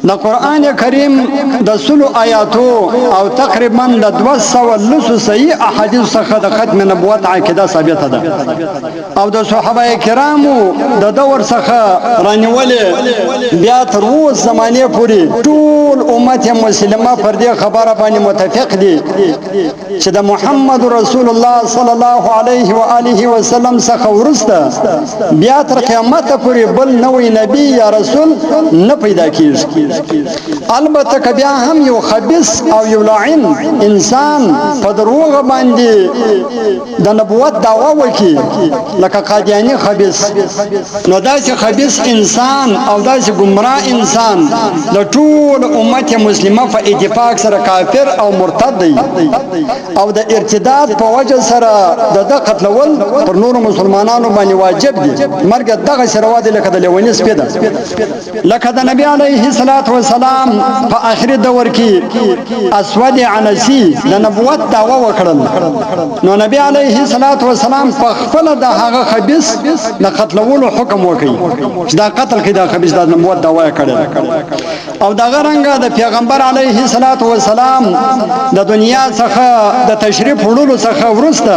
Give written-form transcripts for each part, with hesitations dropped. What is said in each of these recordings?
د قران کریم د سلو آیاتو او تقریبا د 200 صحیح احادیث څخه د ختم نبوت عقیده ثابته ده او د صحابه کرامو د دور څخه رانیولې بیا تر اوس زمانه پورې ټول امت مسلمه پر دې خبره باندې متفق دي چې د محمد رسول الله صلی الله علیه و آله وسلم څخه ورسته بیا تر قیامت پورې بل نوې نبی یا رسول نه پیدا کیږي. البته که بیا هم یو خبيث او یو لعین انسان په دروغ باندې د نبوت دعوا وکړي لکه قادیانی خبيث، نو داسې خبيث انسان او داسې گمراه انسان د ټول امت مسلمه په اتفاق سره کافر او مرتد دی او د ارتداد په وجه سره د قتلول پر نور مسلمانانو باندې واجب دي. مرګ دغه شروع دي لکه د لیونی سپیده، لکه د نبی علیه الصلاۃ والسلام په آخري دور کې اسود عنسی د نبوت دعوا وکړل، نو نبی علیه الصلاۃ والسلام په خپل د هغه خبيث د قتلولو حکم وکړي چې دا قتل کې د خبيث د نبوت دعوا کړل. او دغه رنګه د پیغمبر علیه الصلاۃ والسلام د دنیا څخه د تشریف وړلو څخه ورسته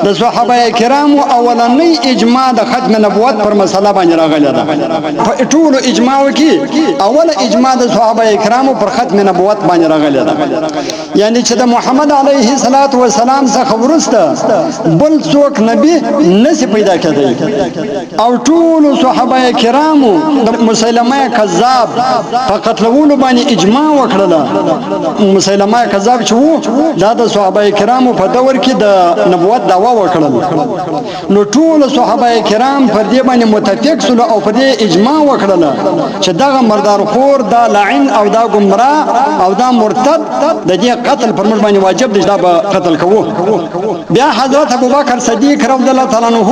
د صحابه کرامو اولنۍ اجماع د ختم نبوت پر مسله باندې راغله ده. په ټول اجماع کې اوله اجماع د صحابه کرامو پر ختم نبوت باندې راغله ده، یعنی چې د محمد علیه الصلاۃ والسلام څخه ورسته بل څوک نبی نشي پیدا کېدی او ټول صحابه کرامو د مسلمه کذاب په قتلولو باندې اجماع وکړه. مسلمه کذاب چې وو دا د صحابه کرامو په دور کې د نبوت دعوا وکړه، نو ټول صحابه کرام پر دې باندې متفق سول او پر دې اجماع وکړه چې دغه مردار خور دا لعین او دا گمراه او دا مرتد د دې قتل پر موږ باندې واجب دی، دا به قتل کوو. بیا حضرت ابوبکر صدیق رضی الله تعالی عنہ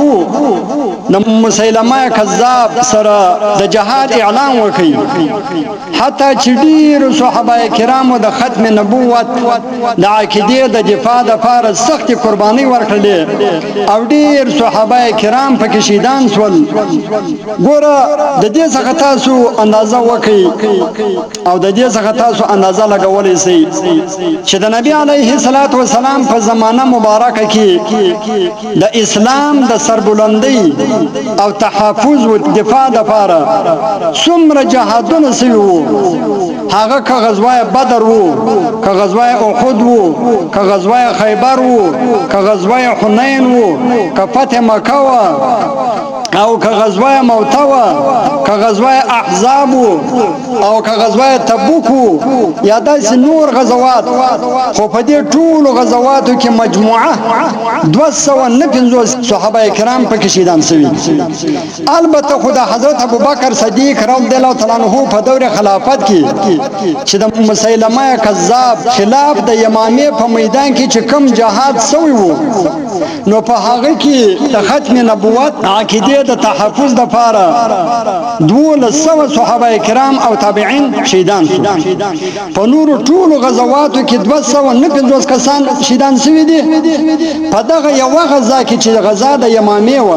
د مسلمه کذاب سره د جهاد اعلان وکړي، حتی چې ډیر صحابه کرامو د ختم نبوت د عقیده د دفاع لپاره سخت قرباني ورکړلې او ډیر صحابه کرام پکې شهیدان شول. ګوره د دې څخه تاسو اندازه وکړئ او د دې څخه تاسو اندازه لګولای شئ چې د نبی علیه الصلاۃ والسلام په زمانه مبارکه کې د اسلام د سربلندۍ او تحفظ او دفاع لپاره څومره جهادونه شوي وو، هغه که غزوه بدر وو، که غزوه احد وو، که غزوه خیبر وو، که غزوه حنین وو، که فتح مکه وو او که غزوه موته وو، که غزوه احزاب او که غزوه تبوک یا داسې نور غزوات، خو په دې ټولو غزواتو کې مجموعه 250 صحابه کرام پکې شهیدان شوي. البته خو د حضرت ابوبکر صدیق رضی الله تعالی عنہ په دور خلافت کې چې د مسیلمه کذاب خلاف د یمامه په میدان کې چې کم جهاد شوی وو، نو په هغه کې د ختم نبوت عقیده د تحفظ لپاره 1200 صحابه کرام او تابعین شهیدان شول. په نور ټولو غزواتو کې 250 کسان شهیدان شوي دي. په دغه یو غزا کې چې غزا د یمامه و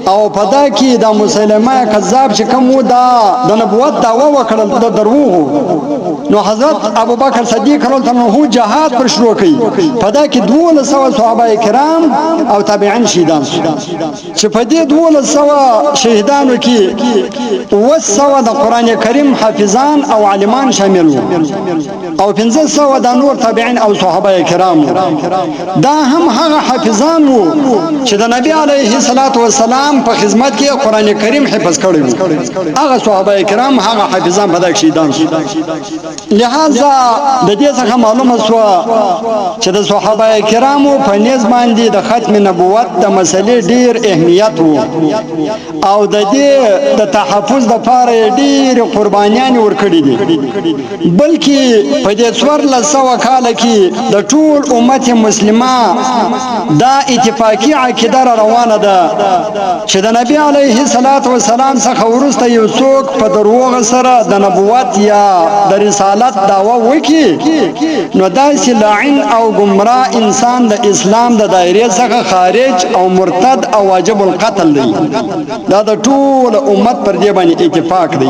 او په دا کې د مسلمه کذاب چې کوم دا د نبوت دعوا وکړل د دروغ، نو حضرت ابوبکر صدیق رضی الله عنه جهاد پر شروع کړي. په دا کې 1200 صحابه کرام او تابعین شهیدان شول چې په دې 1200 شهیدانو کې 200 د قران کریم حافظان او عالمان شامل وو او 500 د نور تابعین او صحابه کرام. دا هم هغه حافظان وو چې د نبی علیه الصلاۃ والسلام په خدمت کې قران کریم حفظ کړی وو. هغه صحابه کرام هغه حافظان په دغه شهیدان شول. لہذا د دې څخه معلومه شو چې د صحابه کرامو په نسبت باندې د ختم نبوت د مسلې ډیر اهمیت وو او د دې د تحفظ لپاره ډیر قربانیان ورکړي دي، بلکې په دې 1400 کال کې د ټول امت مسلمه دا اتفاقی عقیده روانه ده چې د نبی علیه الصلاۃ والسلام څخه ورسته یو څوک په دروغ سره د نبوت یا د رسالت دعوا وکړي، نو داسې لعین او گمراه انسان د اسلام د دایره څخه خارج او مرتد او واجب القتل دی. دا د ټول امت پر دې باندې اتفاق دی.